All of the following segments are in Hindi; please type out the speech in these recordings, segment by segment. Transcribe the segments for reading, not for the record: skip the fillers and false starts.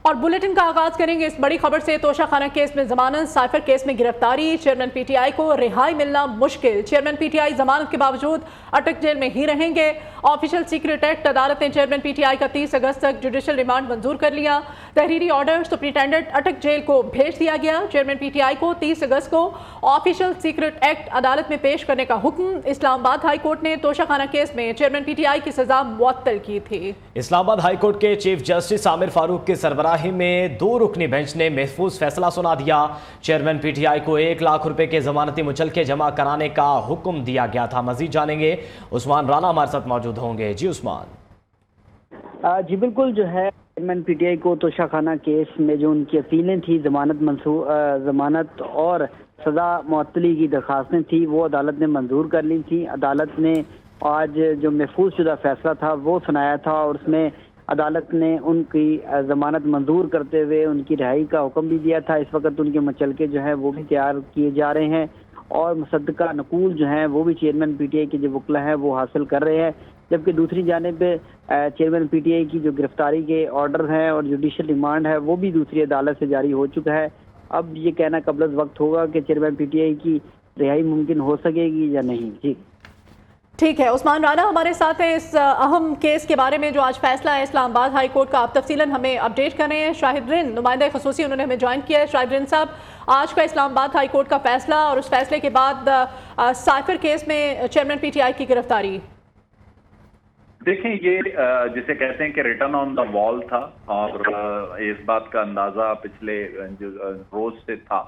और बुलेटिन का आगाज करेंगे इस बड़ी खबर से। तोशाखाना केस में जमानत, साइफर केस में गिरफ्तारी, चेयरमैन पीटीआई को रिहाई मिलना मुश्किल। चेयरमैन पीटीआई जमानत के बावजूद अटक जेल में ही रहेंगे। ऑफिशियल सीक्रेट एक्ट अदालत ने चेयरमैन पीटीआई का 30 अगस्त तक जुडिशियल रिमांड मंजूर कर लिया। तहरीरी ऑर्डर सुप्रिंटेंडेंट अटक जेल को भेज दिया गया। चेयरमैन पीटीआई को 30 अगस्त को ऑफिशियल सीक्रेट एक्ट अदालत में पेश करने का हुक्म। इस्लामाबाद हाईकोर्ट ने तोशाखाना केस में चेयरमैन पीटीआई की सजा मुअत्तल की थी। इस्लामाबाद हाईकोर्ट के चीफ जस्टिस आमिर फारूक की सरबराही में 2 रुकनी बेंच ने महफूज फैसला सुना दिया। चेयरमैन पीटीआई को 1 लाख रुपए के जमानती मुचलके जमा कराने का हुक्म दिया गया था। मजीद जानेंगे, उस्मान राना हमारे साथ मौजूद होंगे। जी उस्मान। जी बिल्कुल, जो है चेयरमैन पीटीआई को तोशाखाना केस में जो उनकी अपीलें थी, जमानत और सजा मुअत्तली की दरखास्तें थी, वो अदालत ने मंजूर कर ली थी। अदालत ने आज जो महफूज शुदा फैसला था वो सुनाया था और उसमें अदालत ने उनकी जमानत मंजूर करते हुए उनकी रिहाई का हुक्म भी दिया था। इस वक्त उनके मुचलके जो हैं वो भी तैयार किए जा रहे हैं और मुसद्दका नकूल जो हैं वो भी चेयरमैन पीटीआई के जो वकला हैं वो हासिल कर रहे हैं। जबकि दूसरी जानिब चेयरमैन पीटीआई की जो गिरफ्तारी के ऑर्डर हैं और जुडिशियल रिमांड है वो भी दूसरी अदालत से जारी हो चुका है। अब ये कहना कबल वक्त होगा कि चेयरमैन पीटीआई की रिहाई मुमकिन हो सकेगी या नहीं। जी ठीक है, उस्मान राना हमारे साथ है इस अहम केस के बारे में जो आज फैसला है इस्लामाबाद हाई कोर्ट का। आप तफसीलन हमें अपडेट कर रहे हैं। शाहिद रिन नुमाइंदा खसूसी उन्होंने हमें ज्वाइन किया है। शाहिद रिन साहब, आज का इस्लामाबाद हाई कोर्ट का फैसला और उस फैसले के बाद साइफर केस में चेयरमैन पीटीआई की गिरफ्तारी। देखें, ये जिसे कहते हैं कि रिटर्न ऑन द वॉल था और इस बात का अंदाजा पिछले रोज से था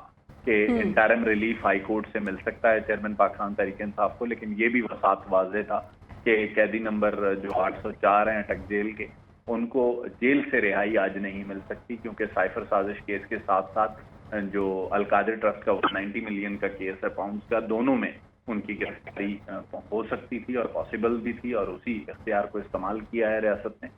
कि इंटरिम रिलीफ हाई कोर्ट से मिल सकता है चेयरमैन पाकिस्तान तहरीक इंसाफ को, लेकिन ये भी साथ वाज़ेह था कि कैदी नंबर जो 804 हैं अटक जेल के, उनको जेल से रिहाई आज नहीं मिल सकती, क्योंकि साइफर साजिश केस के साथ साथ जो अलकादिर ट्रस्ट का 90 मिलियन का केस है पाउंड्स का, दोनों में उनकी गिरफ्तारी हो सकती थी और पॉसिबल भी थी और उसी इख्तियार को इस्तेमाल किया है रियासत ने।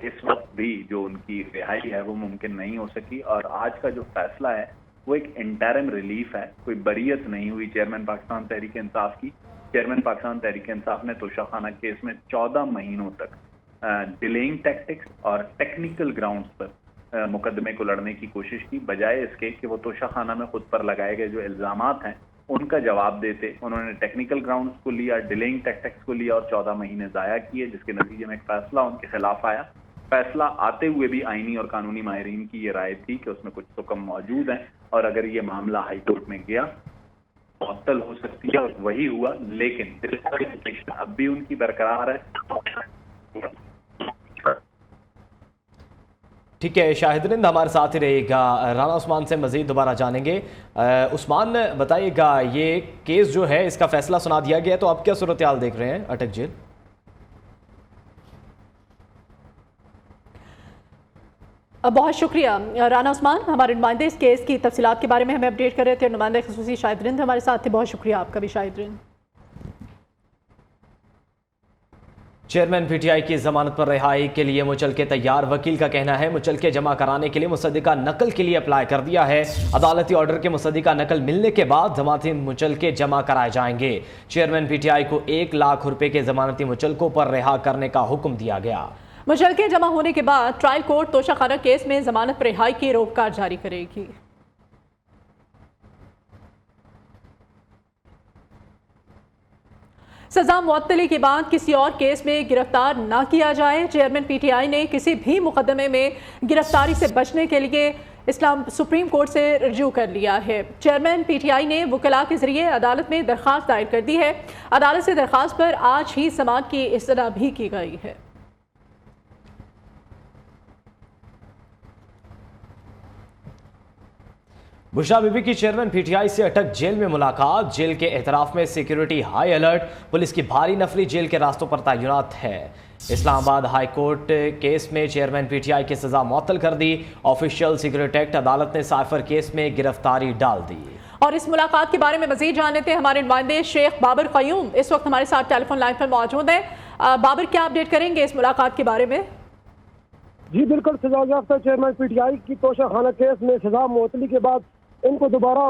इस वक्त भी जो उनकी रिहाई है वो मुमकिन नहीं हो सकी और आज का जो फैसला है वो एक इंटरिम रिलीफ है, कोई बरीयत नहीं हुई चेयरमैन पाकिस्तान तहरीक इंसाफ की। चेयरमैन पाकिस्तान तहरीक इंसाफ ने तोशाखाना केस में 14 महीनों तक डिलेइंग टैक्टिक्स और टेक्निकल ग्राउंड्स पर मुकदमे को लड़ने की कोशिश की, बजाय इसके कि वो तोशाखाना में खुद पर लगाए गए जो इल्जामात हैं उनका जवाब देते। उन्होंने टेक्निकल ग्राउंड्स को लिया, डिलेइंग टैक्टिक्स को लिया और 14 महीने ज़ाया किए, जिसके नतीजे में एक फैसला उनके खिलाफ आया। फैसला आते हुए भी आईनी और कानूनी माहिरीन की ये राय थी कि उसमें कुछ तो कम मौजूद हैं और अगर ये मामला हाई कोर्ट में गया मुअत्तल हो सकती है, और वही हुआ। लेकिन अब भी उनकी बरकरार है। ठीक है, शाहिद रिंद हमारे साथ ही रहेगा। राना उस्मान से मजीद दोबारा जानेंगे। उस्मान बताइएगा, ये केस जो है इसका फैसला सुना दिया गया, तो आप क्या सूरत हाल देख रहे हैं अटक जेल? बहुत शुक्रिया राना उस्मान, हमारे नुमाइंदे इस केस की तफसीलात के बारे में हमें अपडेट कर रहे थे। नुमाइंदा खसूसी शाहिद रिंद हमारे साथ थे। बहुत शुक्रिया आपका भी शाहिद रिंद। चेयरमैन पीटीआई की जमानत पर रिहाई के लिए मुचलके तैयार। वकील का कहना है मुचलके जमा कराने के लिए मुसद्दिका नकल के लिए अप्लाई कर दिया है। अदालती ऑर्डर के मुसद्दिका नकल मिलने के बाद जमानती मुचलके जमा कराए जाएंगे। चेयरमैन पीटीआई को 1 लाख रुपए के जमानती मुचलकों पर रिहा करने का हुक्म दिया गया। मुचलके जमा होने के बाद ट्रायल कोर्ट तोशाखाना केस में जमानत पर रिहाई की रोककार जारी करेगी। सजा मुअत्तली के बाद किसी और केस में गिरफ्तार ना किया जाए। चेयरमैन पीटीआई ने किसी भी मुकदमे में गिरफ्तारी से बचने के लिए सुप्रीम कोर्ट से रिज्यू कर लिया है। चेयरमैन पीटीआई ने वकला के जरिए अदालत में दरख्वास्त दायर कर दी है। अदालत से दरख्वास्त पर आज ही समाअत की इस्तदा भी की गई है। बुशरा बीबी की चेयरमैन पीटीआई से अटक जेल में मुलाकात। जेल के एतराफ में सिक्योरिटी हाई अलर्ट, पुलिस की भारी नफरी जेल के रास्तों पर तैनात है। इस्लामाबाद हाई कोर्ट केस में चेयरमैन पीटीआई की सजा मुअत्तल कर दी। ऑफिशियल सीक्रेट एक्ट अदालत ने साइफर केस में गिरफ्तारी डाल दी। और इस मुलाकात के बारे में मजीद जान लेते हैं। हमारे नुमाइंदे शेख बाबर क़य्यूम इस वक्त हमारे साथ टेलीफोन लाइन पर मौजूद है। बाबर, क्या अपडेट करेंगे इस मुलाकात के बारे में? जी बिल्कुल, सजा याफ्ता चेयरमैन पीटीआई की तोशाखाना केस में सजा मुअत्तली के बाद इनको दोबारा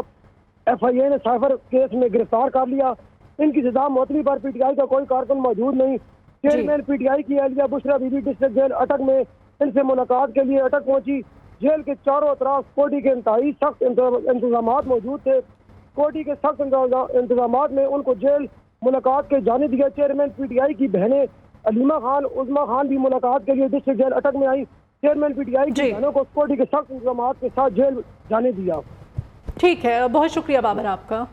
एफआईए ने साइफर केस में गिरफ्तार कर लिया। इनकी सजा मुअत्तली पर पीटीआई का कोई कारकुन मौजूद नहीं। चेयरमैन पीटीआई की एहलिया बुशरा बीबी डिस्ट्रिक्ट जेल अटक में इनसे मुलाकात के लिए अटक पहुंची। जेल के चारों तरफ सिक्योरिटी के इंतहाई सख्त इंतजाम मौजूद थे। सिक्योरिटी के सख्त इंतजाम में उनको जेल मुलाकात के जाने दिया। चेयरमैन पीटीआई की बहनें अलीमा खान, उज़मा खान भी मुलाकात के लिए डिस्ट्रिक्ट जेल अटक में आई। चेयरमैन पीटीआई की बहनों को सिक्योरिटी के सख्त इंतजाम के साथ जेल जाने दिया। ठीक है, बहुत शुक्रिया बाबर आपका।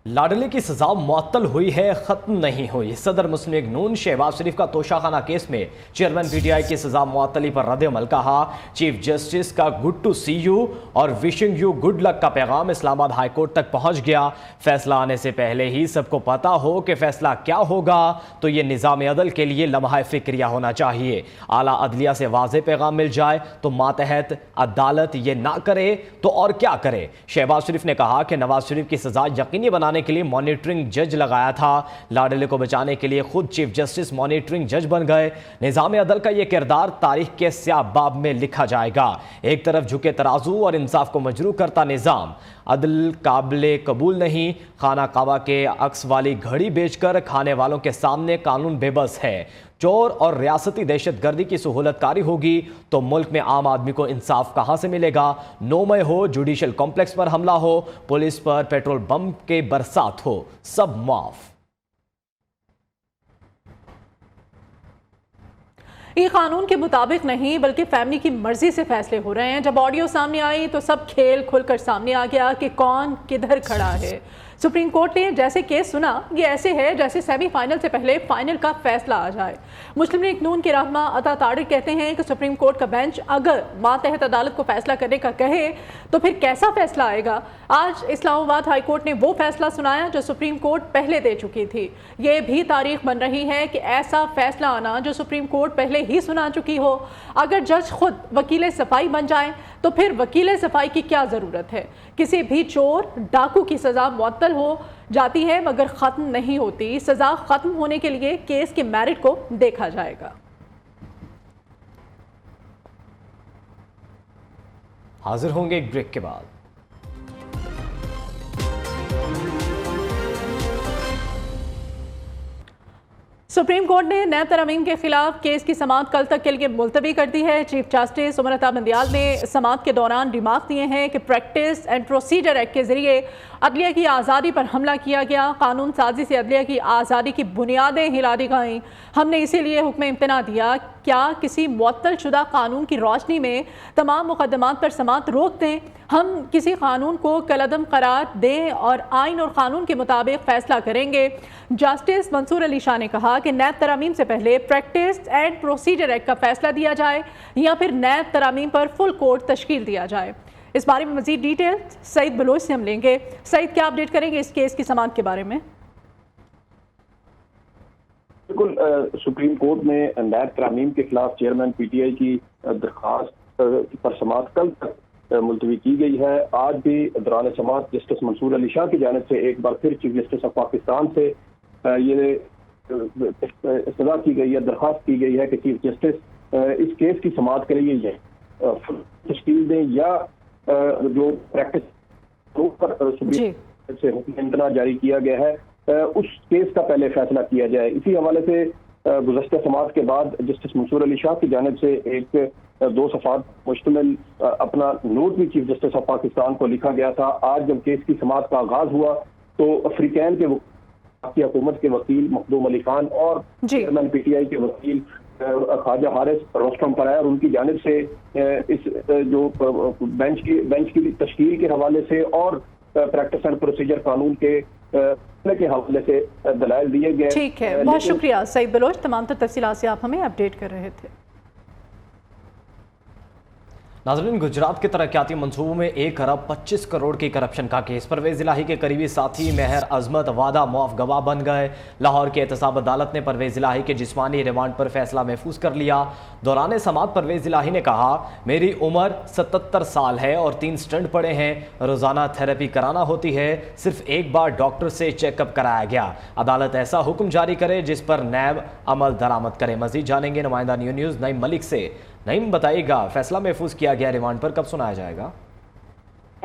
लाडले की सजा मुअत्तल हुई है, खत्म नहीं हुई। सदर मुस्लिम लीग नून शहबाज शरीफ का तोशाखाना केस में चेयरमैन पीटीआई की सजा मुअत्तली पर रद्द-ए-अमल कहा। चीफ जस्टिस का गुड टू सी यू और विशिंग यू गुड लक का पैगाम इस्लामाबाद हाई कोर्ट तक पहुंच गया। फैसला आने से पहले ही सबको पता हो कि फैसला क्या होगा तो ये निज़ाम अदल के लिए लम्हा फिक्रिया होना चाहिए। आला अदलिया से वाज़ेह पैगाम मिल जाए तो मातहत अदालत ये ना करे तो और क्या करे। शहबाज शरीफ ने कहा कि नवाज शरीफ की सजा यकीनी बनाने के लिए मॉनिटरिंग जज लगाया था। लाडले को बचाने के लिए खुद चीफ जस्टिस मॉनिटरिंग जज बन गए। निजाम अदल का यह किरदार तारीख के स्याह बाब में लिखा जाएगा। एक तरफ झुके तराजू और इंसाफ को मजरू करता निजाम अदल काबिले कबूल नहीं। खाना काबा के अक्स वाली घड़ी बेचकर खाने वालों के सामने कानून बेबस है। चोर और रियासती दहशतगर्दी की सहूलतकारी होगी तो मुल्क में आम आदमी को इंसाफ कहां से मिलेगा। 9 मई हो, जुडिशल कॉम्प्लेक्स पर हमला हो, पुलिस पर पेट्रोल बम के बरसात हो, सब माफ। ये कानून के मुताबिक नहीं बल्कि फैमिली की मर्जी से फैसले हो रहे हैं। जब ऑडियो सामने आई तो सब खेल खुलकर सामने आ गया कि कौन किधर खड़ा है। सुप्रीम कोर्ट ने जैसे केस सुना ये ऐसे है जैसे सेमीफाइनल से पहले फाइनल का फैसला आ जाए। मुस्लिम लीग नून के रहनुमा अता तारिक कहते हैं कि सुप्रीम कोर्ट का बेंच अगर मातहत अदालत को फैसला करने का कहे तो फिर कैसा फैसला आएगा। आज इस्लामाबाद हाई कोर्ट ने वो फैसला सुनाया जो सुप्रीम कोर्ट पहले दे चुकी थी। ये भी तारीख बन रही है कि ऐसा फैसला आना जो सुप्रीम कोर्ट पहले ही सुना चुकी हो। अगर जज खुद वकील सफाई बन जाए तो फिर वकील सफाई की क्या ज़रूरत है। किसी भी चोर डाकू की सज़ा मुअत्तल हो जाती है मगर ख़त्म नहीं होती। सज़ा ख़त्म होने के लिए केस के मेरिट को देखा जाएगा। हाजिर होंगे एक ब्रेक के बाद। सुप्रीम कोर्ट ने नए तरमीम के खिलाफ केस की समाअत कल तक के लिए मुलतवी कर दी है। चीफ जस्टिस उमर अता बंदियाल ने समाअत के दौरान रिमार्क दिए हैं कि प्रैक्टिस एंड प्रोसीजर एक्ट के जरिए अदलिया की आज़ादी पर हमला किया गया। कानून साजी से अदलिया की आज़ादी की बुनियादें हिला दी गईं। हमने इसीलिए हुक्म इम्तना दिया। क्या किसी मुअत्तल शुदा कानून की रोशनी में तमाम मुकदमात पर समाअत रोक दें। हम किसी कानून को कलअदम करार दें और आइन और कानून के मुताबिक फैसला करेंगे। जस्टिस मंसूर अली शाह ने कहा कि नैब तरामीम से पहले प्रैक्टिस एंड प्रोसीजर एक्ट का फैसला दिया जाए या फिर नैब तरामीम पर फुल कोर्ट तश्कील दिया जाए। इस बारे में मजीद डिटेल सईद बलोच से हम लेंगे। सईद, क्या अपडेट करेंगे इस केस की समाअत के बारे में? बिल्कुल, सुप्रीम कोर्ट में नैब तरामीम के खिलाफ चेयरमैन पीटीआई की दरख्वास्त पर समाअत कल तक मुलतवी की गई है। आज भी दौरान समाअत जस्टिस मंसूर अली शाह की जानिब से एक बार फिर चीफ जस्टिस ऑफ पाकिस्तान से ये इस्तदा की गई है, दरख्वास्त की गई है कि चीफ जस्टिस इस केस की समाअत के लिए तश्कील दें या जो प्रैक्टिस पर सुप्रीम कोर्ट से हुक्म इम्तना जारी किया गया है उस केस का पहले फैसला किया जाए। इसी हवाले से गुज़श्ता समाअत के बाद जस्टिस मंसूर अली शाह की जानिब से एक 2 सफ़ात मुश्तमिल अपना नोट भी चीफ जस्टिस ऑफ पाकिस्तान को लिखा गया था। आज जब केस की समाअत का आगाज हुआ तो अफ्रीकैन के हुकूमत के वकील मखदूम अली खान और चेयरमैन पीटीआई के वकील ख्वाजा हारिस रोस्टम पर आए और उनकी जानिब से इस जो बेंच की तश्कील के हवाले से और प्रैक्टिस एंड प्रोसीजर कानून के हवाले से दलाइल दिए गए। ठीक है, बहुत शुक्रिया सईद बलोच, तमाम तफसीलात से आप हमें अपडेट कर रहे थे। नाज़रीन, गुजरात के तरक्याती मंसूबों में 1 अरब 25 करोड़ की करप्शन का केस। परवेज इलाही के करीबी साथी मेहर अजमत वादा मुआफ गवाह बन गए। लाहौर की एहतसाब अदालत ने परवेज इलाही के जिस्मानी रिमांड पर फैसला महफूज कर लिया। दौरान समाअत परवेज इलाही ने कहा, मेरी उम्र 77 साल है और 3 स्टंट पड़े हैं। रोज़ाना थेरेपी कराना होती है। सिर्फ एक बार डॉक्टर से चेकअप कराया गया। अदालत ऐसा हुक्म जारी करे जिस पर नैब अमल दरामद करे। मजीद जानेंगे नुमाइंदा न्यूज़ नईम मलिक से। नईम, बताइएगा, फैसला महफूज किया गया रिमांड पर कब सुनाया जाएगा?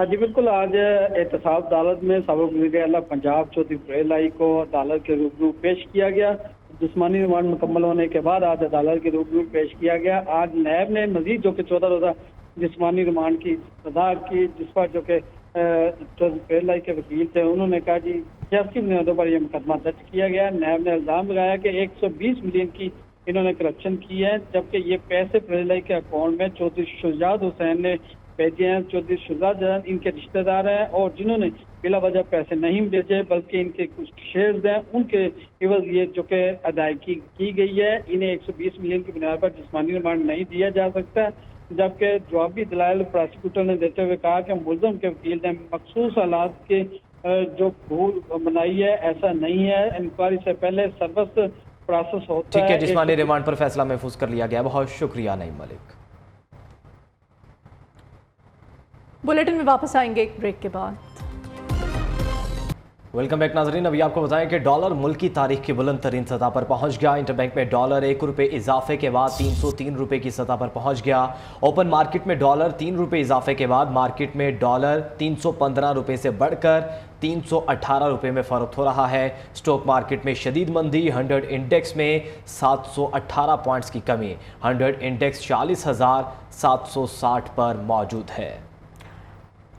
जी बिल्कुल, आज एहतसाब अदालत में सबक वज़ीर आला पंजाब चौधरी परवेज इलाही को अदालत के रूबरू पेश किया गया। जिस्मानी रिमांड मुकम्मल होने के बाद आज अदालत के रूप में पेश किया गया। आज नैब ने मजीद जो कि 14 रोज़ा जिस्मानी रिमांड की सजा की, जिस पर जो कि पीटीआई के वकील थे, उन्होंने कहा जी 86 बुनियादों पर यह मुकदमा दर्ज किया गया। नैब ने इल्जाम लगाया कि 120 मिलियन की इन्होंने करप्शन की है, जबकि ये पैसे पीटीआई के अकाउंट में चौधरी शुजात हुसैन ने भेजे हैं। चौधरी शुजात इनके रिश्तेदार हैं और जिन्होंने बिला वजह पैसे नहीं भेजे बल्कि इनके कुछ शेयर्स हैं, उनके एवज ये जो कि अदायगी की गई है। इन्हें 120 मिलियन की बुनियाद पर जिस्मानी रिमांड नहीं दिया जा सकता, जबकि जवाबी दलाइल प्रोसिक्यूटर ने देते हुए कहा कि मुलजम के वकील ने मखसूस हालात के जो भूल बनाई है, ऐसा नहीं है। इंक्वायरी से पहले सर्वस प्रोसेस होता है। ठीक है, जिस्मानी रिमांड पर फैसला महफूज कर लिया गया। बहुत शुक्रिया नईम मलिक। बुलेटिन में वापस आएंगे एक ब्रेक के बाद। वेलकम बैक नाजरीन। अभी आपको बताएं कि डॉलर मुल्क की तारीख की बुलंद तरीन सतह पर पहुंच गया। इंटरबैंक में डॉलर 1 रुपये इजाफे के बाद 303 रुपये की सतह पर पहुंच गया। ओपन मार्केट में डॉलर 3 रुपये इजाफे के बाद मार्केट में डॉलर 315 रुपये से बढ़कर 318 रुपये में फरोख्त हो रहा है। स्टॉक मार्केट में शदीद मंदी, 100 इंडेक्स में 718 पॉइंट्स की कमी, 100 इंडेक्स 40,760 पर मौजूद है।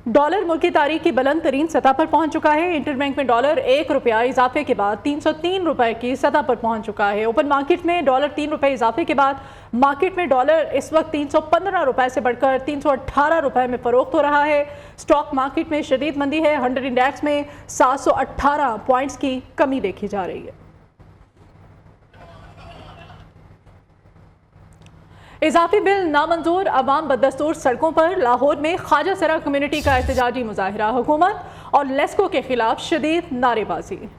डॉलर मुल्क की तारीख की बुलंद तरीन सतह पर पहुंच चुका है। इंटरबैंक में डॉलर 1 रुपया इजाफे के बाद 303 रुपए की सतह पर पहुंच चुका है। ओपन मार्केट में डॉलर 3 रुपये इजाफे के बाद मार्केट में डॉलर इस वक्त 315 रुपए से बढ़कर 318 रुपए में फरोख्त हो रहा है। स्टॉक मार्केट में शदीद मंदी है, 100 इंडेक्स में 718 पॉइंट्स की कमी देखी जा रही है। इजाफी बिल नामंजूर, अवाम बदस्तूर सड़कों पर। लाहौर में ख्वाजा सरा कम्युनिटी का एहतजाजी मुजाहिरा, हुकूमत और लेस्को के खिलाफ शदीद नारेबाजी।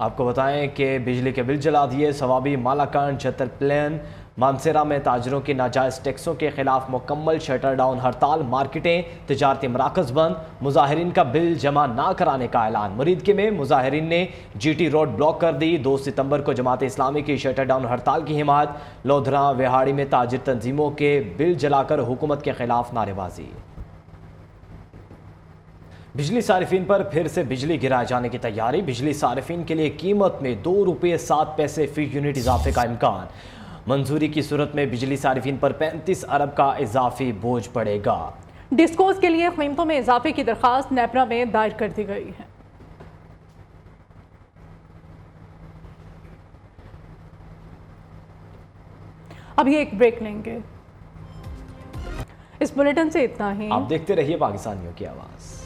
आपको बताएं कि बिजली के बिल जला दिए। सवाबी, मालाकान, छतर प्लेन, मानसेरा में ताजरों के नाजायज़ टैक्सों के खिलाफ मुकम्मल शटर डाउन हड़ताल। मार्केटें, तिजारती मराकज़ बंद। मुजाहिरीन का बिल जमा ना कराने का ऐलान। मुरीदके में मुजाहिरीन ने GT रोड ब्लॉक कर दी। 2 सितंबर को जमात इस्लामी की शटर डाउन हड़ताल की हिमायत। लोधरा, विहाड़ी में ताजिर तंजीमों के बिल जलाकर हुकूमत के खिलाफ नारेबाजी। बिजली सारिफिन पर फिर से बिजली गिराए जाने की तैयारी। बिजली सारिफिन के लिए कीमत में 2 रुपये 7 पैसे फी यूनिट इजाफे का इम्कान। मंजूरी की सूरत में बिजली सारिफिन पर 35 अरब का इजाफी बोझ पड़ेगा। डिस्कोस के लिए कीमतों में इजाफे की दरख्वास्त नेपरा में दायर कर दी गई है। अभी एक ब्रेक लेंगे। इस बुलेटिन से इतना ही। आप देखते रहिए पाकिस्तानियों की आवाज़।